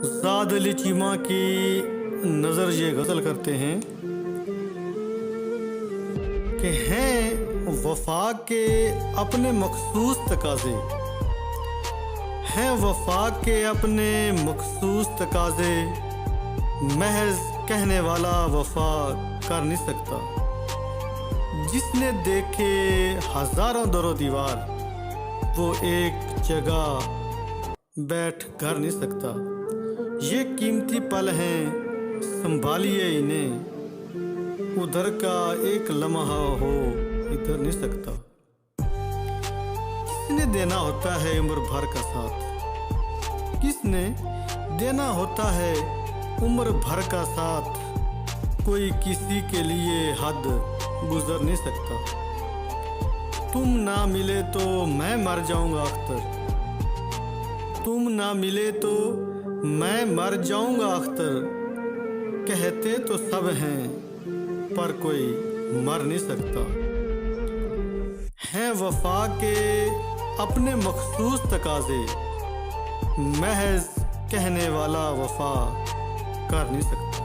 साद अली चीमा की नज़र ये गज़ल करते हैं कि हैं वफा के अपने मखसूस तकाज़े, हैं वफा के अपने मखसूस तकाज़े, महज कहने वाला वफा कर नहीं सकता। जिसने देखे हज़ारों दरो दीवार, वो एक जगह बैठ कर नहीं सकता। ये कीमती पल हैं, संभालिए इन्हें, उधर का एक लम्हा हो इधर नहीं सकता। किसने देना होता है उम्र भर का साथ, किसने देना होता है उम्र भर का साथ, कोई किसी के लिए हद गुजर नहीं सकता। तुम ना मिले तो मैं मर जाऊंगा अख्तर, तुम ना मिले तो मैं मर जाऊंगा अख्तर, कहते तो सब हैं पर कोई मर नहीं सकता। हैं वफा के अपने मखसूस तकाज़े, महज कहने वाला वफा कर नहीं सकता।